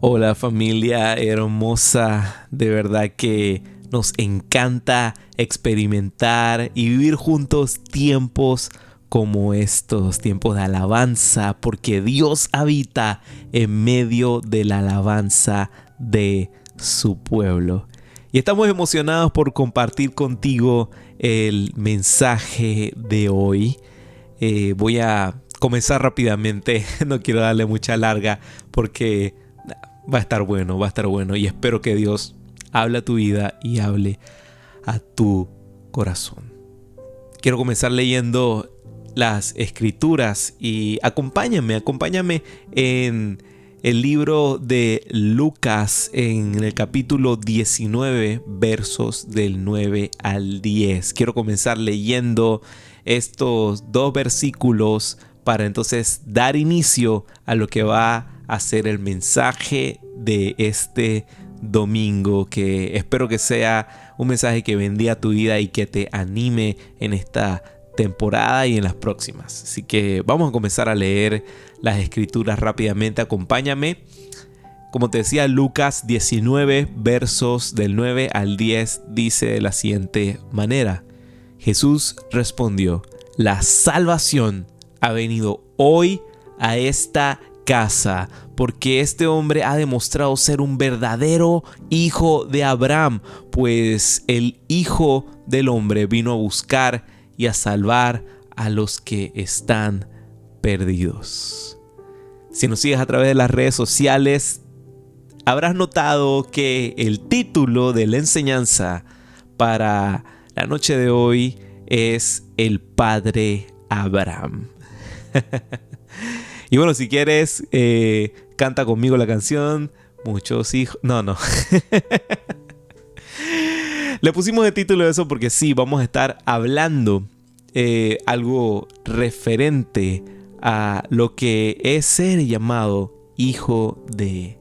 Hola familia hermosa, de verdad que nos encanta experimentar y vivir juntos tiempos como estos, tiempos de alabanza, porque Dios habita en medio de la alabanza de su pueblo. Y estamos emocionados por compartir contigo el mensaje de hoy. Voy a comenzar rápidamente, no quiero darle mucha larga porque va a estar bueno, va a estar bueno y espero que Dios hable a tu vida y hable a tu corazón. Quiero comenzar leyendo las escrituras y acompáñame en el libro de Lucas en el capítulo 19 versos del 9 al 10. Quiero comenzar leyendo estos dos versículos para entonces dar inicio a lo que va a ser el mensaje de este domingo, que espero que sea un mensaje que bendiga tu vida y que te anime en esta temporada y en las próximas. Así que vamos a comenzar a leer las escrituras rápidamente. Acompáñame. Como te decía, Lucas 19 versos del 9 al 10 dice de la siguiente manera: Jesús respondió: la salvación ha venido hoy a esta casa, porque este hombre ha demostrado ser un verdadero hijo de Abraham, pues el Hijo del Hombre vino a buscar y a salvar a los que están perdidos. Si nos sigues a través de las redes sociales, habrás notado que el título de la enseñanza para la noche de hoy es El Padre Abraham. Y bueno, si quieres, canta conmigo la canción. Muchos hijos. No. Le pusimos de título eso porque sí, vamos a estar hablando algo referente a lo que es ser llamado hijo de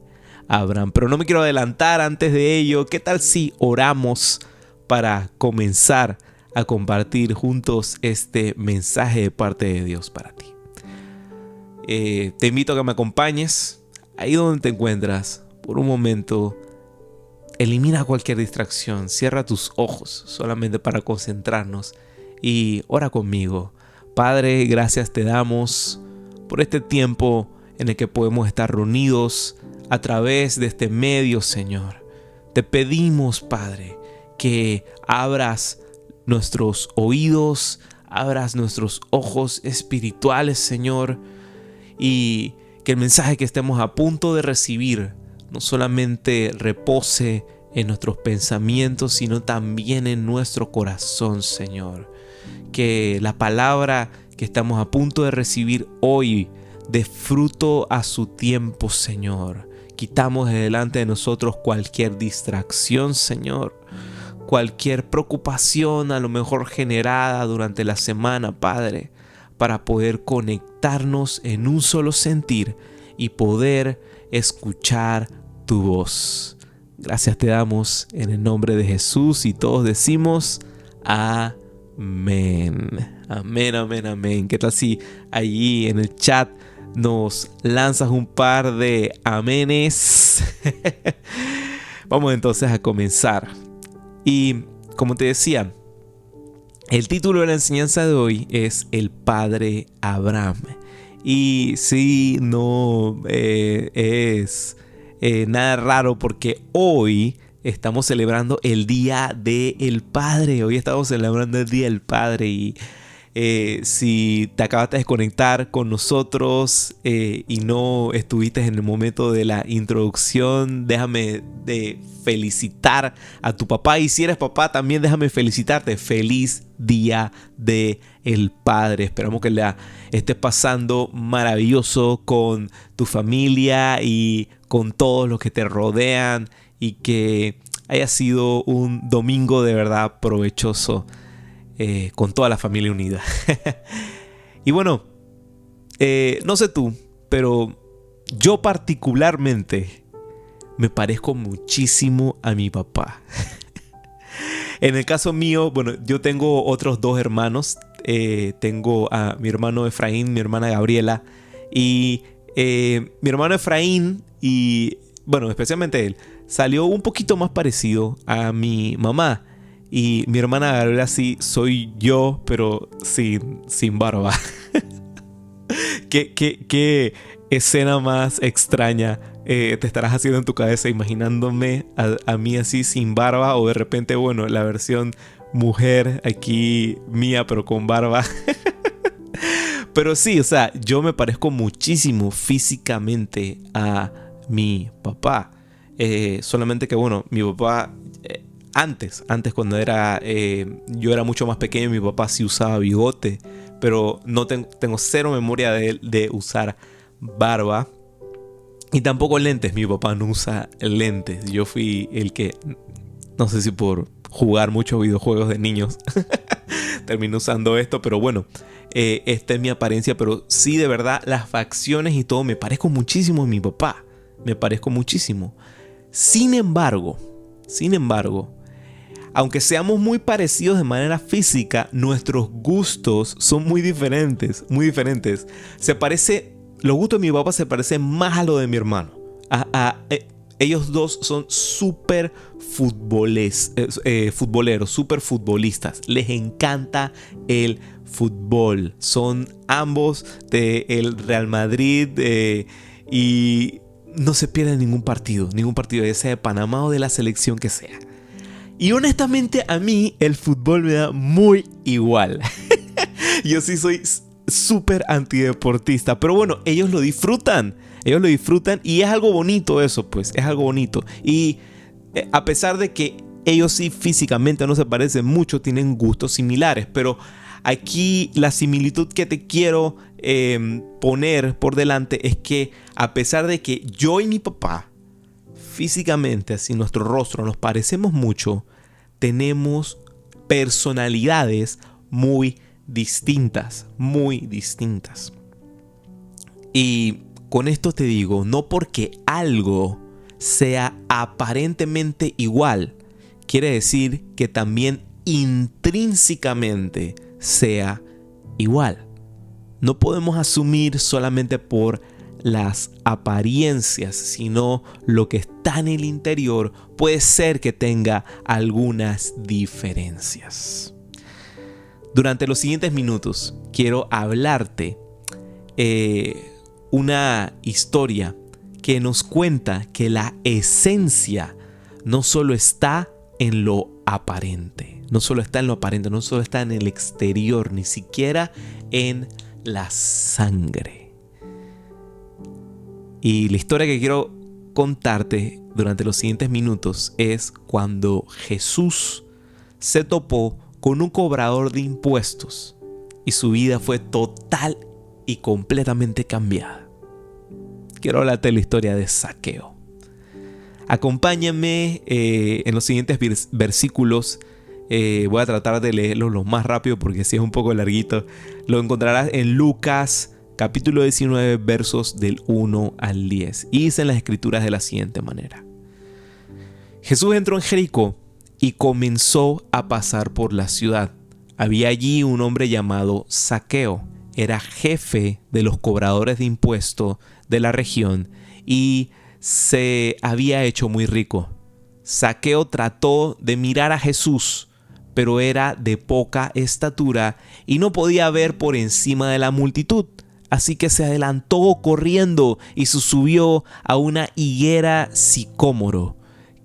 Abraham. Pero no me quiero adelantar antes de ello. ¿Qué tal si oramos para comenzar a compartir juntos este mensaje de parte de Dios para ti? Te invito a que me acompañes ahí donde te encuentras por un momento. Elimina cualquier distracción, cierra tus ojos solamente para concentrarnos y ora conmigo. Padre, gracias te damos por este tiempo en el que podemos estar reunidos a través de este medio, Señor. Te pedimos, Padre, que abras nuestros oídos, abras nuestros ojos espirituales, Señor, y que el mensaje que estemos a punto de recibir no solamente repose en nuestros pensamientos, sino también en nuestro corazón, Señor. Que la palabra que estamos a punto de recibir hoy dé fruto a su tiempo, Señor. Quitamos de delante de nosotros cualquier distracción, Señor. Cualquier preocupación a lo mejor generada durante la semana, Padre, para poder conectarnos en un solo sentir y poder escuchar tu voz. Gracias te damos en el nombre de Jesús y todos decimos amén. Amén, amén, amén. ¿Qué tal si allí en el chat nos lanzas un par de amenes? Vamos entonces a comenzar. Y como te decía, el título de la enseñanza de hoy es El Padre Abraham. Y sí, no es nada raro porque hoy estamos celebrando el Día del Padre. Hoy estamos celebrando el Día del Padre y si te acabas de desconectar con nosotros y no estuviste en el momento de la introducción, déjame de felicitar a tu papá. Y si eres papá, también déjame felicitarte. Feliz Día del Padre. Esperamos que la estés pasando maravilloso con tu familia y con todos los que te rodean y que haya sido un domingo de verdad provechoso. Con toda la familia unida. Y bueno, no sé tú, pero yo particularmente me parezco muchísimo a mi papá. En el caso mío, bueno, yo tengo otros dos hermanos. Tengo a mi hermano Efraín, mi hermana Gabriela. Y mi hermano Efraín y bueno, especialmente él, salió un poquito más parecido a mi mamá. Y mi hermana era así, soy yo, pero sin barba. ¿Qué escena más extraña te estarás haciendo en tu cabeza imaginándome a mí así sin barba? O de repente, bueno, la versión mujer aquí mía, pero con barba. Pero sí, o sea, yo me parezco muchísimo físicamente a mi papá. Solamente que, bueno, mi papá... Antes cuando yo era mucho más pequeño, mi papá sí usaba bigote, pero no tengo cero memoria de usar barba y tampoco lentes. Mi papá no usa lentes. Yo fui el que, no sé si por jugar muchos videojuegos de niños, terminé usando esto, pero bueno, esta es mi apariencia, pero sí, de verdad, las facciones y todo, me parezco muchísimo a mi papá, me parezco muchísimo. Sin embargo, aunque seamos muy parecidos de manera física, nuestros gustos son muy diferentes, muy diferentes. Los gustos de mi papá se parecen más a lo de mi hermano. Ellos dos son súper futboleros, súper futbolistas. Les encanta el fútbol. Son ambos del Real Madrid y no se pierden ningún partido, ya sea de Panamá o de la selección que sea. Y honestamente a mí el fútbol me da muy igual. Yo sí soy súper antideportista, pero bueno, ellos lo disfrutan y es algo bonito eso, pues, es algo bonito. Y a pesar de que ellos sí físicamente no se parecen mucho, tienen gustos similares, pero aquí la similitud que te quiero poner por delante es que a pesar de que yo y mi papá físicamente, así nuestro rostro nos parecemos mucho, tenemos personalidades muy distintas. Y con esto te digo, no porque algo sea aparentemente igual, quiere decir que también intrínsecamente sea igual. No podemos asumir solamente por las apariencias, sino lo que está en el interior puede ser que tenga algunas diferencias. Durante los siguientes minutos quiero hablarte una historia que nos cuenta que la esencia no solo está en lo aparente, no solo está en el exterior, ni siquiera en la sangre. Y la historia que quiero contarte durante los siguientes minutos es cuando Jesús se topó con un cobrador de impuestos y su vida fue total y completamente cambiada. Quiero hablarte de la historia de Zaqueo. Acompáñame en los siguientes versículos. Voy a tratar de leerlos lo más rápido porque si es un poco larguito. Lo encontrarás en Lucas capítulo 19, versos del 1 al 10. Y dice en las escrituras de la siguiente manera. Jesús entró en Jericó y comenzó a pasar por la ciudad. Había allí un hombre llamado Zaqueo. Era jefe de los cobradores de impuestos de la región y se había hecho muy rico. Zaqueo trató de mirar a Jesús, pero era de poca estatura y no podía ver por encima de la multitud. Así que se adelantó corriendo y se subió a una higuera sicómoro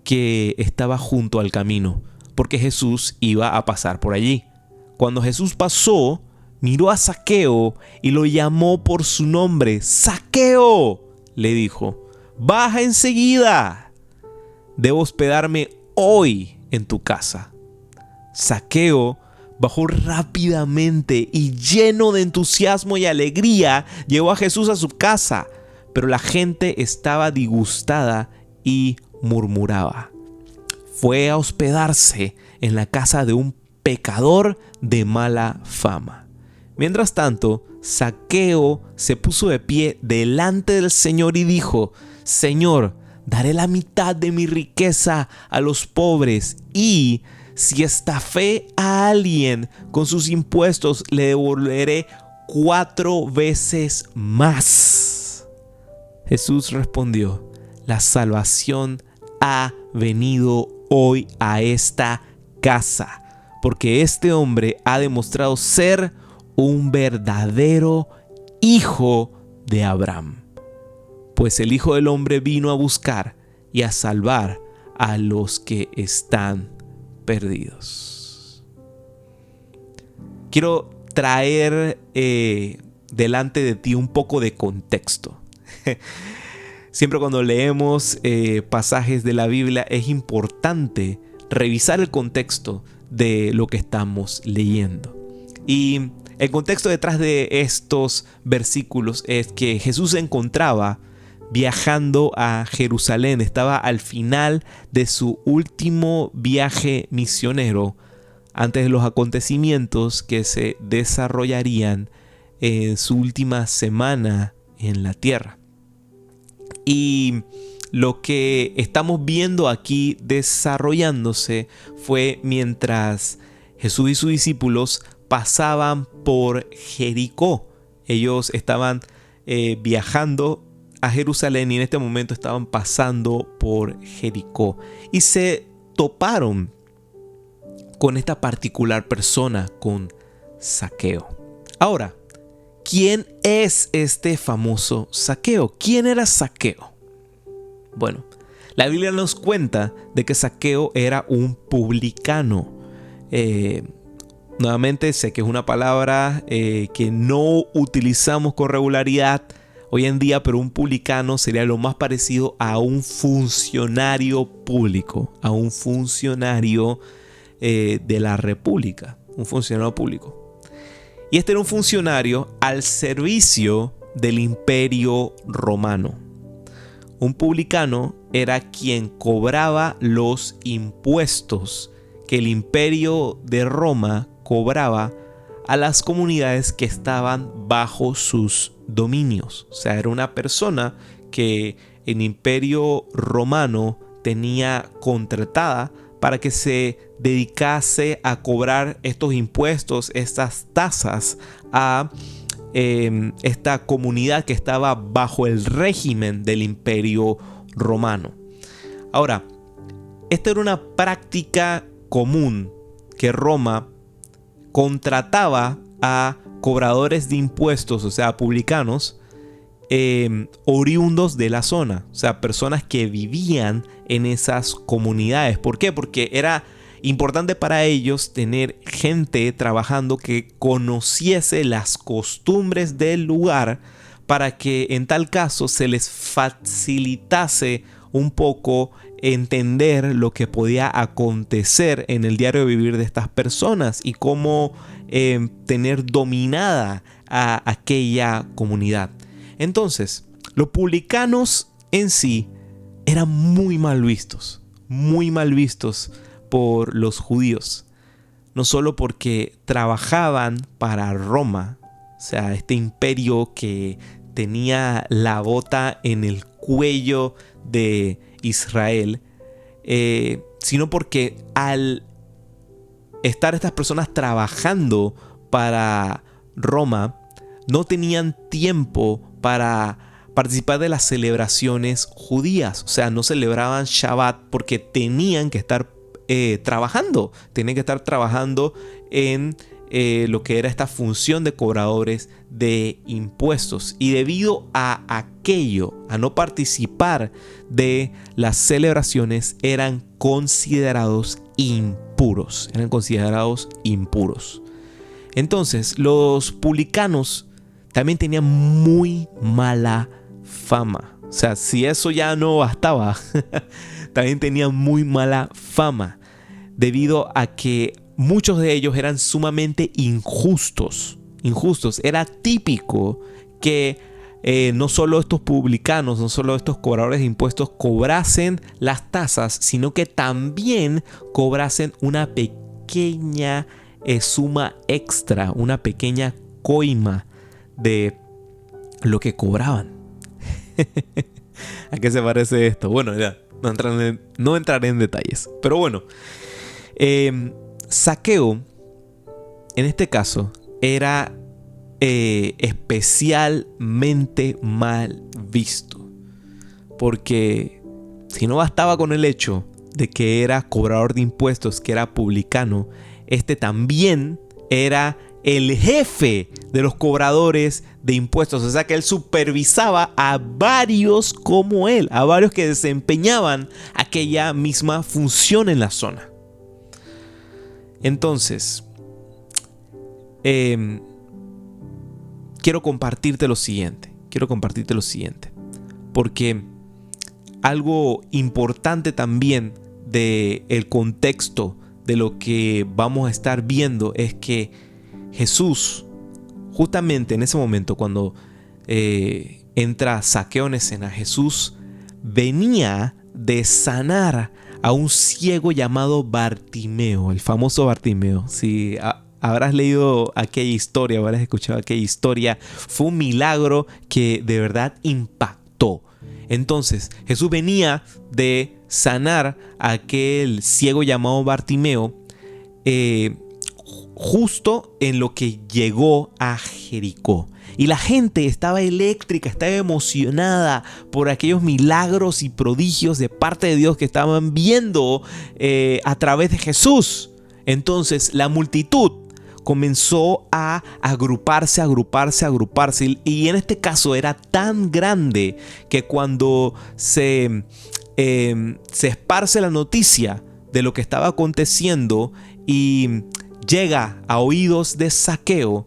que estaba junto al camino, porque Jesús iba a pasar por allí. Cuando Jesús pasó, miró a Zaqueo y lo llamó por su nombre. ¡Zaqueo!, le dijo, ¡baja enseguida! Debo hospedarme hoy en tu casa. Zaqueo bajó rápidamente y lleno de entusiasmo y alegría llevó a Jesús a su casa, pero la gente estaba disgustada y murmuraba. Fue a hospedarse en la casa de un pecador de mala fama. Mientras tanto, Zaqueo se puso de pie delante del Señor y dijo: Señor, daré la mitad de mi riqueza a los pobres y si estafé a alguien con sus impuestos, le devolveré 4 veces más. Jesús respondió: la salvación ha venido hoy a esta casa, porque este hombre ha demostrado ser un verdadero hijo de Abraham. Pues el Hijo del Hombre vino a buscar y a salvar a los que están perdidos. Quiero traer delante de ti un poco de contexto. Siempre cuando leemos pasajes de la Biblia es importante revisar el contexto de lo que estamos leyendo. Y el contexto detrás de estos versículos es que Jesús se encontraba viajando a Jerusalén. Estaba al final de su último viaje misionero antes de los acontecimientos que se desarrollarían en su última semana en la tierra. Y lo que estamos viendo aquí desarrollándose fue mientras Jesús y sus discípulos pasaban por Jericó. Ellos estaban viajando a Jerusalén y en este momento estaban pasando por Jericó y se toparon con esta particular persona, con Zaqueo. Ahora, ¿quién es este famoso Zaqueo? ¿Quién era Zaqueo? Bueno, la Biblia nos cuenta de que Zaqueo era un publicano. Nuevamente sé que es una palabra que no utilizamos con regularidad hoy en día, pero un publicano sería lo más parecido a un funcionario público, a un funcionario de la República, un funcionario público. Y este era un funcionario al servicio del Imperio Romano. Un publicano era quien cobraba los impuestos que el Imperio de Roma cobraba a las comunidades que estaban bajo sus dominios. O sea, era una persona que el Imperio Romano tenía contratada para que se dedicase a cobrar estos impuestos, estas tasas a esta comunidad que estaba bajo el régimen del Imperio Romano. Ahora, esta era una práctica común que Roma contrataba a cobradores de impuestos, o sea, publicanos, oriundos de la zona, o sea, personas que vivían en esas comunidades. ¿Por qué? Porque era importante para ellos tener gente trabajando que conociese las costumbres del lugar para que en tal caso se les facilitase un poco entender lo que podía acontecer en el diario vivir de estas personas y cómo tener dominada a aquella comunidad. Entonces, los publicanos en sí eran muy mal vistos por los judíos. No solo porque trabajaban para Roma, o sea, este imperio que tenía la bota en el cuello de Israel, sino porque al estar estas personas trabajando para Roma, no tenían tiempo para participar de las celebraciones judías. O sea, no celebraban Shabbat porque tenían que estar trabajando. Tenían que estar trabajando en lo que era esta función de cobradores de impuestos. Y debido a aquello, a no participar de las celebraciones, eran considerados impuros. Entonces, los publicanos también tenían muy mala fama. O sea, si eso ya no bastaba, también tenían muy mala fama, debido a que muchos de ellos eran sumamente injustos. Era típico que no solo estos publicanos, no solo estos cobradores de impuestos cobrasen las tasas, sino que también cobrasen una pequeña suma extra, una pequeña coima de lo que cobraban. ¿A qué se parece esto? Bueno, ya, no entraré en detalles. Pero bueno, Zaqueo, en este caso, era especialmente mal visto. Porque si no bastaba con el hecho de que era cobrador de impuestos, que era publicano, también era el jefe de los cobradores de impuestos. O sea que él supervisaba a varios como él, a varios que desempeñaban aquella misma función en la zona. Entonces, quiero compartirte lo siguiente, porque algo importante también del contexto de lo que vamos a estar viendo es que Jesús, justamente en ese momento cuando entra Zaqueo en escena, Jesús venía de sanar a un ciego llamado Bartimeo, el famoso Bartimeo. Si habrás leído aquella historia, habrás escuchado aquella historia, fue un milagro que de verdad impactó. Entonces, Jesús venía de sanar a aquel ciego llamado Bartimeo, justo en lo que llegó a Jericó. Y la gente estaba eléctrica, estaba emocionada por aquellos milagros y prodigios de parte de Dios que estaban viendo a través de Jesús. Entonces la multitud comenzó a agruparse. Y en este caso era tan grande que cuando se esparce la noticia de lo que estaba aconteciendo y llega a oídos de Zaqueo,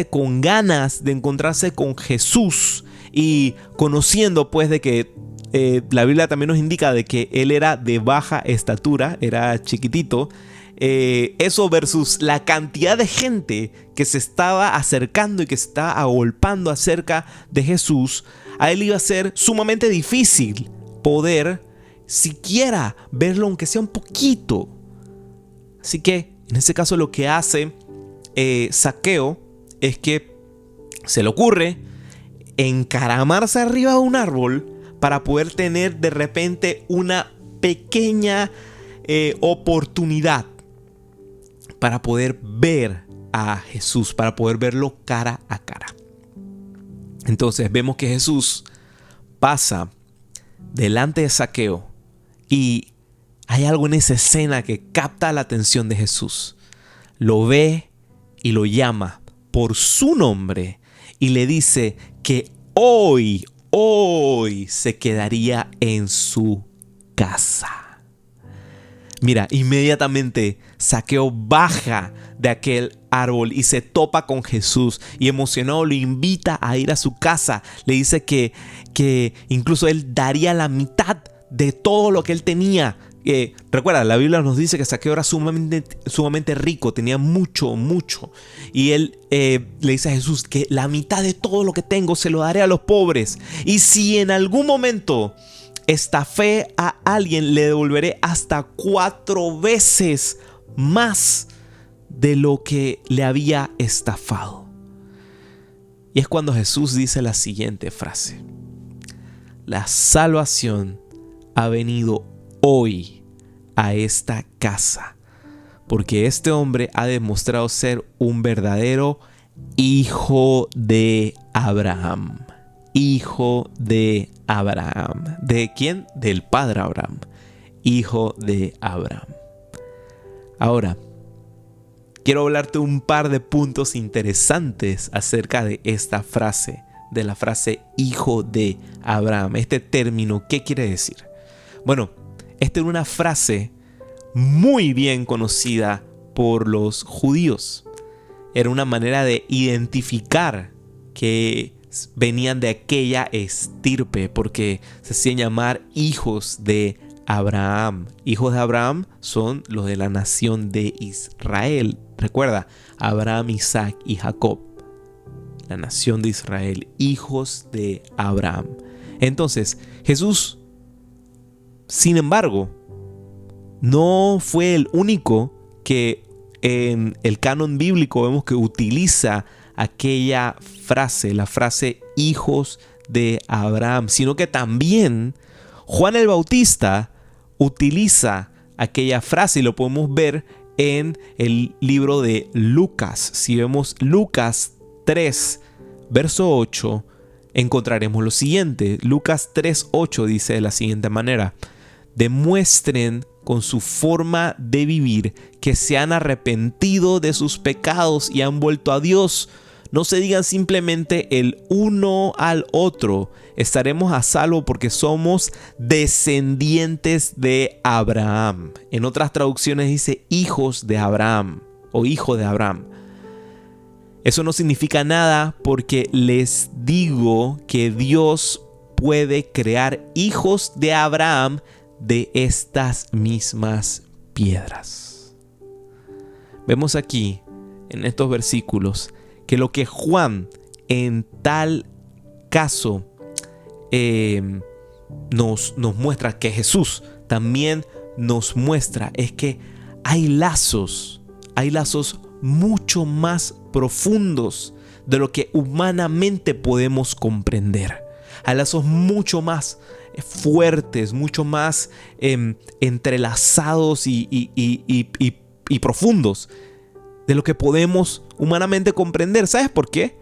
con ganas de encontrarse con Jesús y conociendo pues de que la Biblia también nos indica de que él era de baja estatura, era chiquitito, eso versus la cantidad de gente que se estaba acercando y que se estaba agolpando acerca de Jesús, a él iba a ser sumamente difícil poder siquiera verlo aunque sea un poquito. Así que en ese caso lo que hace Zaqueo es que se le ocurre encaramarse arriba de un árbol para poder tener de repente una pequeña oportunidad para poder ver a Jesús, para poder verlo cara a cara. Entonces vemos que Jesús pasa delante de Zaqueo y hay algo en esa escena que capta la atención de Jesús. Lo ve y lo llama por su nombre y le dice que hoy se quedaría en su casa. Mira, inmediatamente Zaqueo baja de aquel árbol y se topa con Jesús y emocionado lo invita a ir a su casa. Le dice que incluso él daría la mitad de todo lo que él tenía. Recuerda, la Biblia nos dice que Zaqueo era sumamente rico, tenía mucho. Y él le dice a Jesús que la mitad de todo lo que tengo se lo daré a los pobres. Y si en algún momento estafé a alguien, le devolveré hasta 4 veces más de lo que le había estafado. Y es cuando Jesús dice la siguiente frase: la salvación ha venido hoy a esta casa, porque este hombre ha demostrado ser un verdadero hijo de Abraham. Hijo de Abraham. ¿De quién? Del padre Abraham. Hijo de Abraham. Ahora, quiero hablarte un par de puntos interesantes acerca de esta frase, de la frase hijo de Abraham. Este término, ¿qué quiere decir? Bueno, esta era una frase muy bien conocida por los judíos. Era una manera de identificar que venían de aquella estirpe, porque se hacían llamar hijos de Abraham. Hijos de Abraham son los de la nación de Israel. Recuerda, Abraham, Isaac y Jacob. La nación de Israel, hijos de Abraham. Entonces, Jesús, sin embargo, no fue el único que en el canon bíblico vemos que utiliza aquella frase, la frase hijos de Abraham, sino que también Juan el Bautista utiliza aquella frase y lo podemos ver en el libro de Lucas. Si vemos Lucas 3, verso 8, encontraremos lo siguiente. Lucas 3:8 dice de la siguiente manera: demuestren con su forma de vivir que se han arrepentido de sus pecados y han vuelto a Dios. No se digan simplemente el uno al otro. Estaremos a salvo porque somos descendientes de Abraham. En otras traducciones dice hijos de Abraham o hijo de Abraham. Eso no significa nada porque les digo que Dios puede crear hijos de Abraham de estas mismas piedras. Vemos aquí en estos versículos que lo que Juan en tal caso nos muestra, que Jesús también nos muestra, es que hay lazos mucho más profundos de lo que humanamente podemos comprender. Hay lazos mucho más fuertes, mucho más entrelazados y profundos de lo que podemos humanamente comprender. ¿Sabes por qué?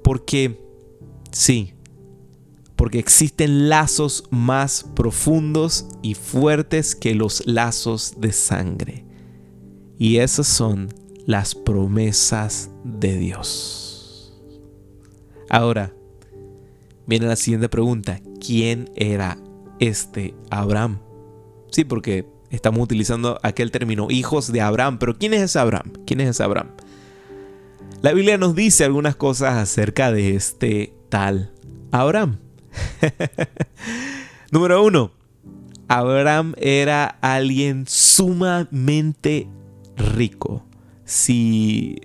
Porque existen lazos más profundos y fuertes que los lazos de sangre. Y esas son las promesas de Dios. Ahora, viene la siguiente pregunta. ¿Quién era este Abraham? Sí, porque estamos utilizando aquel término, hijos de Abraham. Pero ¿quién es ese Abraham? ¿Quién es ese Abraham? La Biblia nos dice algunas cosas acerca de este tal Abraham. Número 1. Abraham era alguien sumamente rico. Si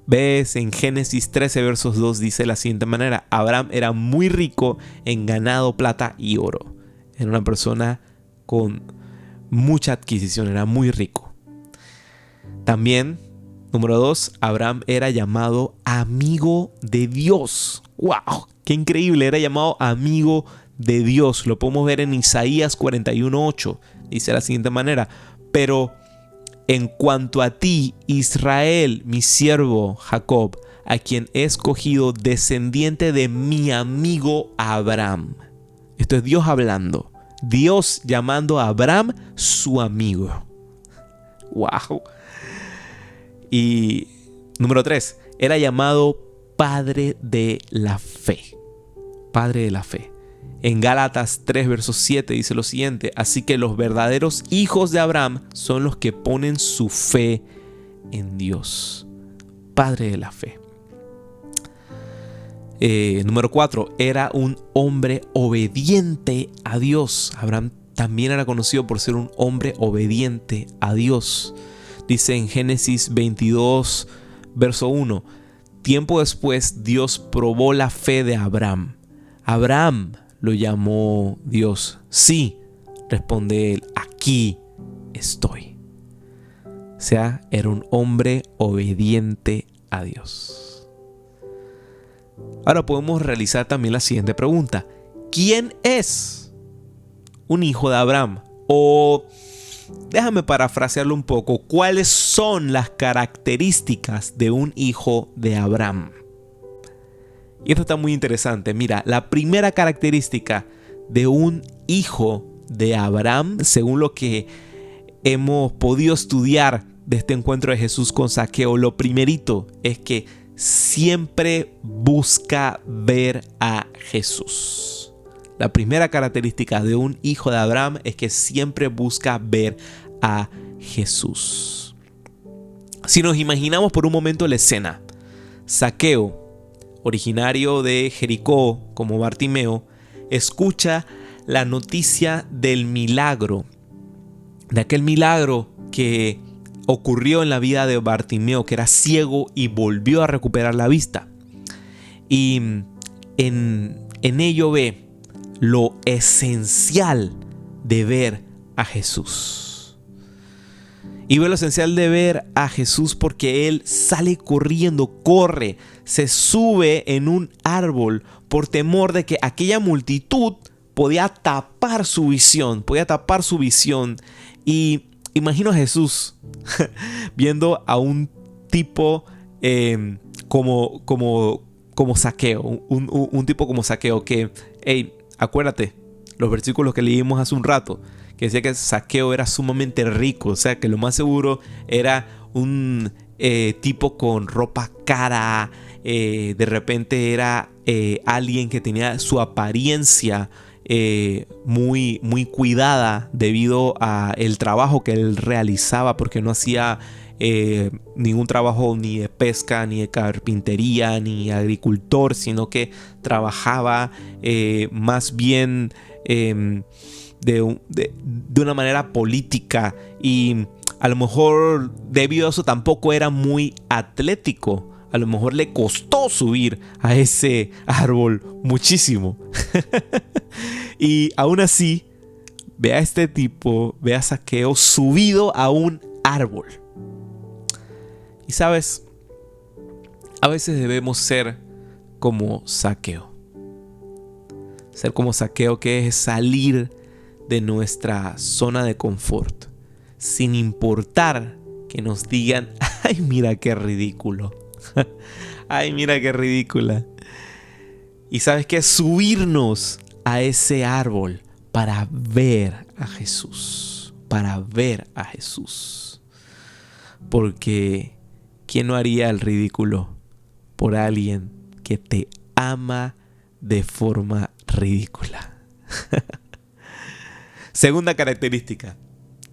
ves en Génesis 13 versos 2 dice de la siguiente manera: Abraham era muy rico en ganado, plata y oro. Era una persona con mucha adquisición, era muy rico. También, número 2, Abraham era llamado amigo de Dios. ¡Wow! ¡Qué increíble! Era llamado amigo de Dios. Lo podemos ver en Isaías 41:8. Dice de la siguiente manera: pero en cuanto a ti, Israel, mi siervo Jacob, a quien he escogido, descendiente de mi amigo Abraham. Esto es Dios hablando. Dios llamando a Abraham su amigo. ¡Wow! Y número 3, era llamado Padre de la Fe. Padre de la Fe. En Gálatas 3 versos 7 dice lo siguiente: así que los verdaderos hijos de Abraham son los que ponen su fe en Dios. Padre de la fe. Número 4, era un hombre obediente a Dios. Abraham también era conocido por ser un hombre obediente a Dios. Dice en Génesis 22 verso 1: tiempo después Dios probó la fe de Abraham. Abraham, lo llamó Dios. Sí, responde él, aquí estoy. O sea, era un hombre obediente a Dios. Ahora podemos realizar también la siguiente pregunta: ¿quién es un hijo de Abraham? O déjame parafrasearlo un poco. ¿Cuáles son las características de un hijo de Abraham? Y esto está muy interesante. Mira, la primera característica de un hijo de Abraham, según lo que hemos podido estudiar de este encuentro de Jesús con Zaqueo, lo primerito es que siempre busca ver a Jesús. La primera característica de un hijo de Abraham es que siempre busca ver a Jesús. Si nos imaginamos por un momento la escena, Zaqueo, originario de Jericó como Bartimeo, escucha la noticia del milagro, de aquel milagro que ocurrió en la vida de Bartimeo, que era ciego y volvió a recuperar la vista. Y en ello ve lo esencial de ver a Jesús. Y ve lo esencial de ver a Jesús porque él sale corriendo, corre, se sube en un árbol por temor de que aquella multitud podía tapar su visión, Y imagino a Jesús viendo a un tipo como Zaqueo, un tipo como Zaqueo que, hey, acuérdate, los versículos que leímos hace un rato, que decía que Zaqueo era sumamente rico, o sea que lo más seguro era un tipo con ropa cara, de repente era alguien que tenía su apariencia muy, muy cuidada debido a el trabajo que él realizaba, porque no hacía ningún trabajo ni de pesca, ni de carpintería, ni agricultor, sino que trabajaba más bien de una manera política, y a lo mejor debido a eso tampoco era muy atlético. A lo mejor le costó subir a ese árbol muchísimo. Y aún así, ve a este tipo, ve a Zaqueo subido a un árbol. Y sabes, a veces debemos ser como Zaqueo. Ser como Zaqueo, que es salir de nuestra zona de confort, sin importar que nos digan: ay, mira qué ridículo. Ay, mira qué ridícula. Y sabes qué, subirnos a ese árbol para ver a Jesús. Para ver a Jesús. Porque ¿quién no haría el ridículo por alguien que te ama de forma ridícula? Segunda característica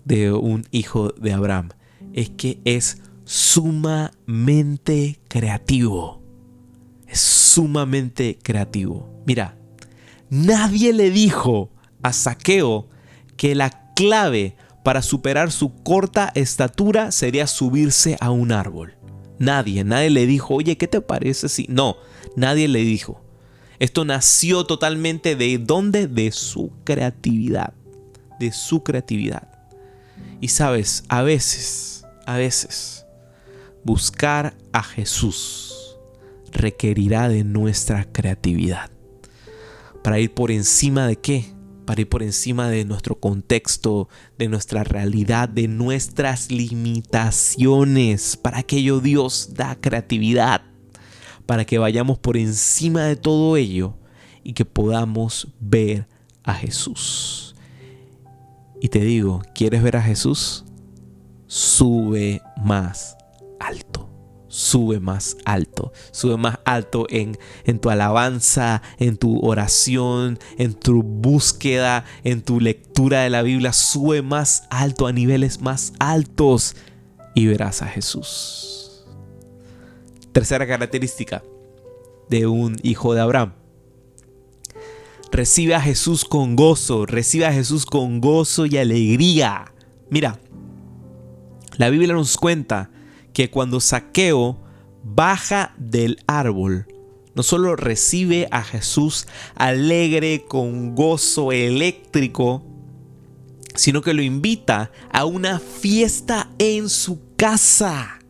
de un hijo de Abraham es que es sumamente creativo. Es sumamente creativo. Mira, nadie le dijo a Zaqueo que la clave para superar su corta estatura sería subirse a un árbol. Nadie le dijo: oye, ¿qué te parece si...? No, nadie le dijo. Esto nació totalmente ¿de dónde? De su creatividad. De su creatividad. Y sabes, a veces, buscar a Jesús requerirá de nuestra creatividad. ¿Para ir por encima de qué? Para ir por encima de nuestro contexto, de nuestra realidad, de nuestras limitaciones. Para aquello Dios da creatividad. Para que vayamos por encima de todo ello y que podamos ver a Jesús. Y te digo, ¿quieres ver a Jesús? Sube más alto. Sube más alto. Sube más alto en tu alabanza, en tu oración, en tu búsqueda, en tu lectura de la Biblia. Sube más alto, a niveles más altos, y verás a Jesús. Tercera característica de un hijo de Abraham: recibe a Jesús con gozo. Recibe a Jesús con gozo y alegría. Mira, la Biblia nos cuenta que cuando Zaqueo baja del árbol, no solo recibe a Jesús alegre, con gozo eléctrico, sino que lo invita a una fiesta en su casa.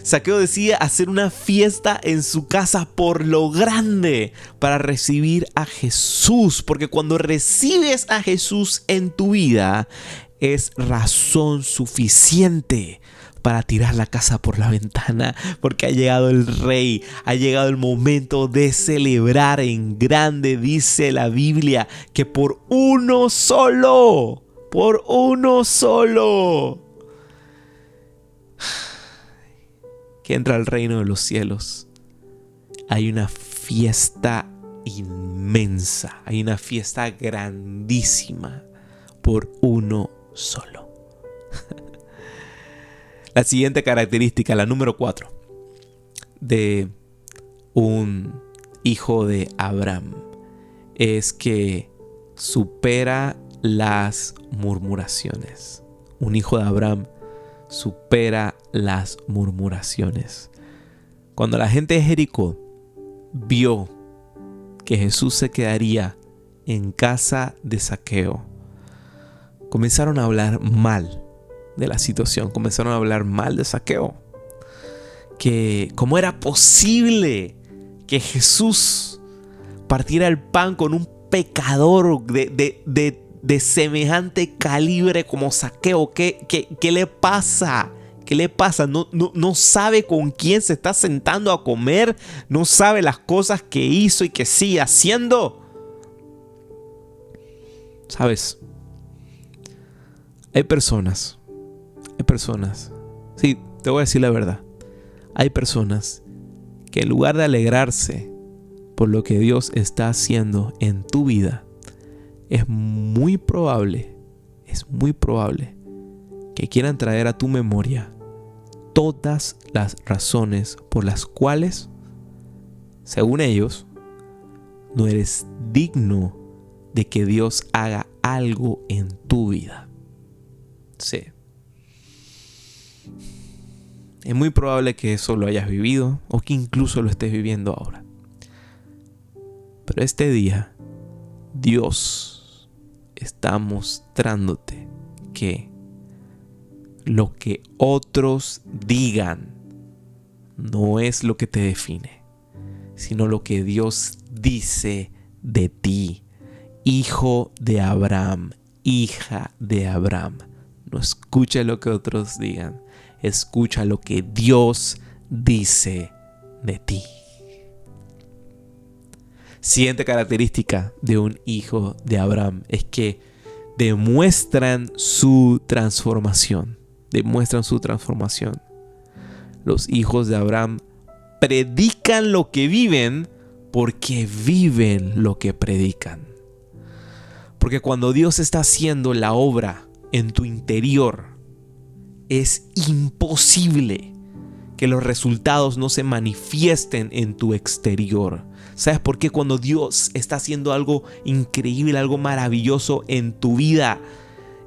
Zaqueo decide hacer una fiesta en su casa por lo grande para recibir a Jesús, porque cuando recibes a Jesús en tu vida es razón suficiente para tirar la casa por la ventana, porque ha llegado el Rey, ha llegado el momento de celebrar en grande. Dice la Biblia que por uno solo, que entra al reino de los cielos, hay una fiesta inmensa, hay una fiesta grandísima por uno solo. La siguiente característica, la número 4, de un hijo de Abraham, es que supera las murmuraciones. Un hijo de Abraham supera las murmuraciones. Cuando la gente de Jericó vio que Jesús se quedaría en casa de Zaqueo, comenzaron a hablar mal de la situación, comenzaron a hablar mal de Zaqueo, que cómo era posible que Jesús partiera el pan con un pecador de semejante calibre como Zaqueo. ¿Qué le pasa? ¿Qué le pasa? No sabe con quién se está sentando a comer, no sabe las cosas que hizo y que sigue haciendo. ¿Sabes? Hay personas, sí, te voy a decir la verdad. Hay personas que en lugar de alegrarse por lo que Dios está haciendo en tu vida, es muy probable que quieran traer a tu memoria todas las razones por las cuales, según ellos, no eres digno de que Dios haga algo en tu vida. Sí. Es muy probable que eso lo hayas vivido o que incluso lo estés viviendo ahora. Pero este día, Dios está mostrándote que lo que otros digan no es lo que te define, sino lo que Dios dice de ti, hijo de Abraham, hija de Abraham. No escucha lo que otros digan, escucha lo que Dios dice de ti. Siguiente característica de un hijo de Abraham es que demuestran su transformación. Los hijos de Abraham predican lo que viven porque viven lo que predican. Porque cuando Dios está haciendo la obra en tu interior, es imposible que los resultados no se manifiesten en tu exterior. ¿Sabes por qué? Cuando Dios está haciendo algo increíble, algo maravilloso en tu vida,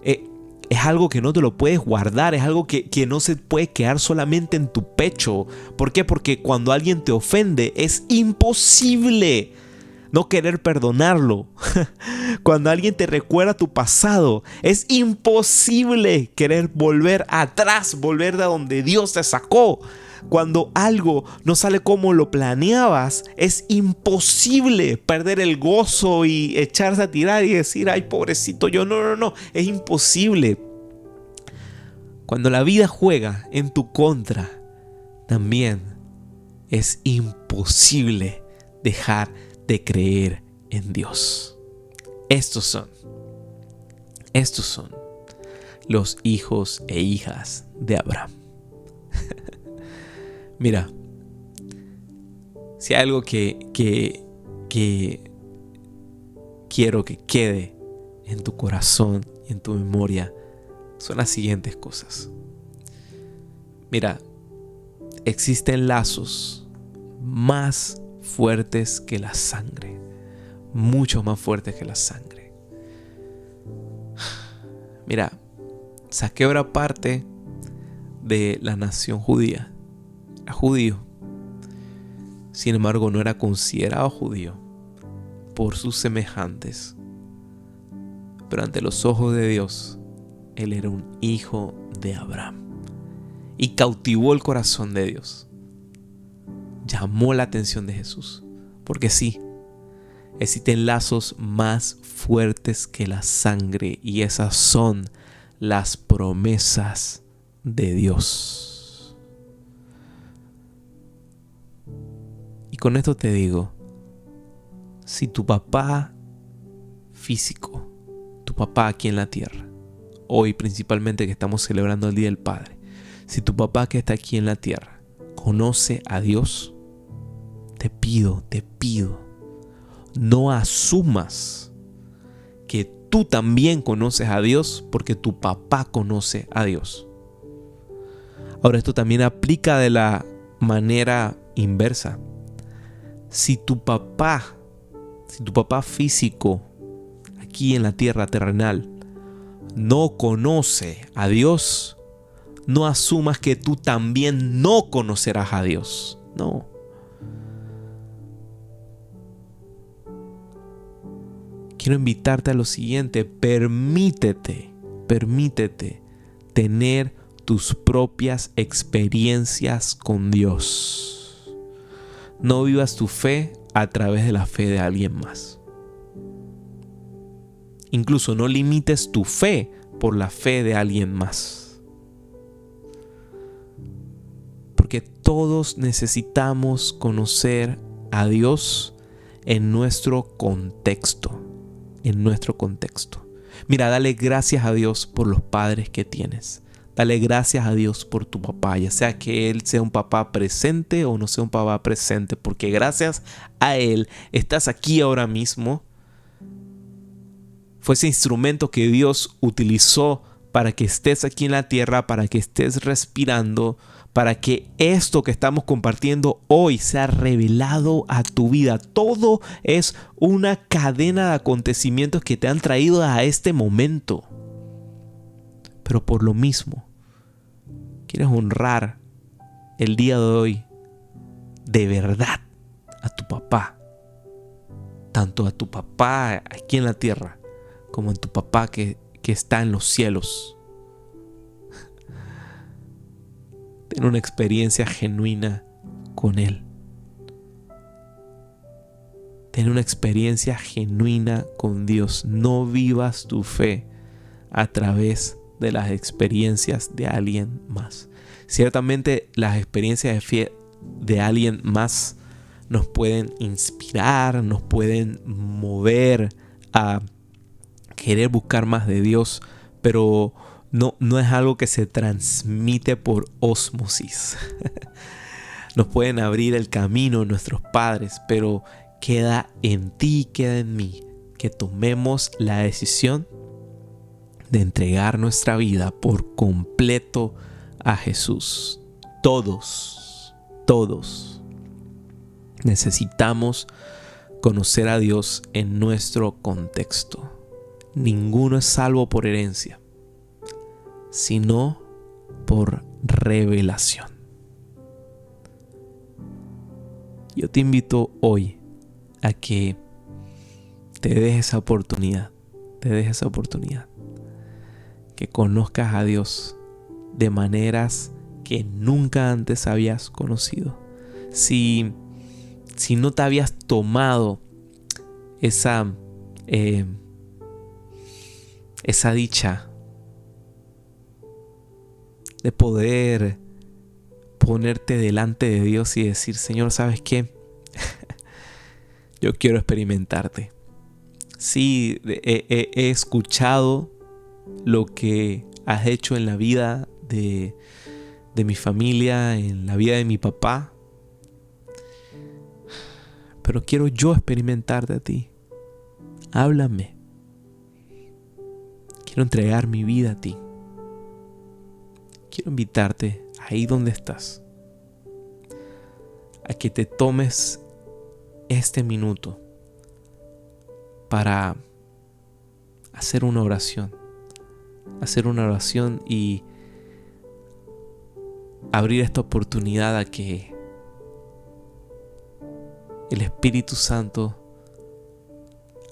es algo que no te lo puedes guardar, es algo que no se puede quedar solamente en tu pecho. ¿Por qué? Porque cuando alguien te ofende, es imposible no querer perdonarlo. Cuando alguien te recuerda tu pasado, es imposible querer volver atrás, volver de donde Dios te sacó. Cuando algo no sale como lo planeabas, es imposible perder el gozo y echarse a tirar y decir, ay, pobrecito yo. No, es imposible. Cuando la vida juega en tu contra, también es imposible dejar de creer en Dios. Estos son los hijos e hijas de Abraham. Mira, si hay algo que quiero que quede en tu corazón y en tu memoria, son las siguientes cosas. Mira, existen lazos más fuertes que la sangre, mucho más fuertes que la sangre. Mira, Zaqueo era parte de la nación judía, era judío. Sin embargo, no era considerado judío por sus semejantes. Pero ante los ojos de Dios, él era un hijo de Abraham y cautivó el corazón de Dios. Llamó la atención de Jesús, porque sí, existen lazos más fuertes que la sangre, y esas son las promesas de Dios. Y con esto te digo, si tu papá físico, tu papá aquí en la tierra, hoy principalmente que estamos celebrando el Día del Padre, si tu papá que está aquí en la tierra conoce a Dios, te pido, no asumas que tú también conoces a Dios porque tu papá conoce a Dios. Ahora, esto también aplica de la manera inversa. Si tu papá físico aquí en la tierra terrenal no conoce a Dios, no asumas que tú también no conocerás a Dios. No. Quiero invitarte a lo siguiente: permítete tener tus propias experiencias con Dios. No vivas tu fe a través de la fe de alguien más. Incluso no limites tu fe por la fe de alguien más. Porque todos necesitamos conocer a Dios en nuestro contexto. Mira, dale gracias a Dios por los padres que tienes. Dale gracias a Dios por tu papá, ya sea que él sea un papá presente o no sea un papá presente, porque gracias a él estás aquí ahora mismo. Fue ese instrumento que Dios utilizó para que estés aquí en la tierra, para que estés respirando, para que esto que estamos compartiendo hoy sea revelado a tu vida. Todo es una cadena de acontecimientos que te han traído a este momento. Pero por lo mismo, quieres honrar el día de hoy de verdad a tu papá. Tanto a tu papá aquí en la tierra como a tu papá que está en los cielos. Ten una experiencia genuina con él. Ten una experiencia genuina con Dios. No vivas tu fe a través de las experiencias de alguien más. Ciertamente las experiencias de fe de alguien más nos pueden inspirar, nos pueden mover a querer buscar más de Dios, pero no es algo que se transmite por ósmosis. Nos pueden abrir el camino nuestros padres, pero queda en ti, queda en mí, que tomemos la decisión de entregar nuestra vida por completo a Jesús. Todos necesitamos conocer a Dios en nuestro contexto. Ninguno es salvo por herencia, sino por revelación. Yo te invito hoy a que te des esa oportunidad, que conozcas a Dios de maneras que nunca antes habías conocido. Si no te habías tomado esa dicha de poder ponerte delante de Dios y decir: Señor, ¿sabes qué? Yo quiero experimentarte. Sí, he escuchado lo que has hecho en la vida de mi familia, en la vida de mi papá, pero quiero yo experimentarte a ti. Háblame. Quiero entregar mi vida a ti. Quiero invitarte ahí donde estás a que te tomes este minuto para hacer una oración y abrir esta oportunidad a que el Espíritu Santo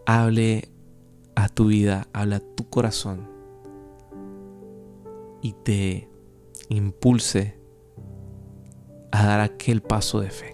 hable a tu vida, hable a tu corazón y te impulse a dar aquel paso de fe.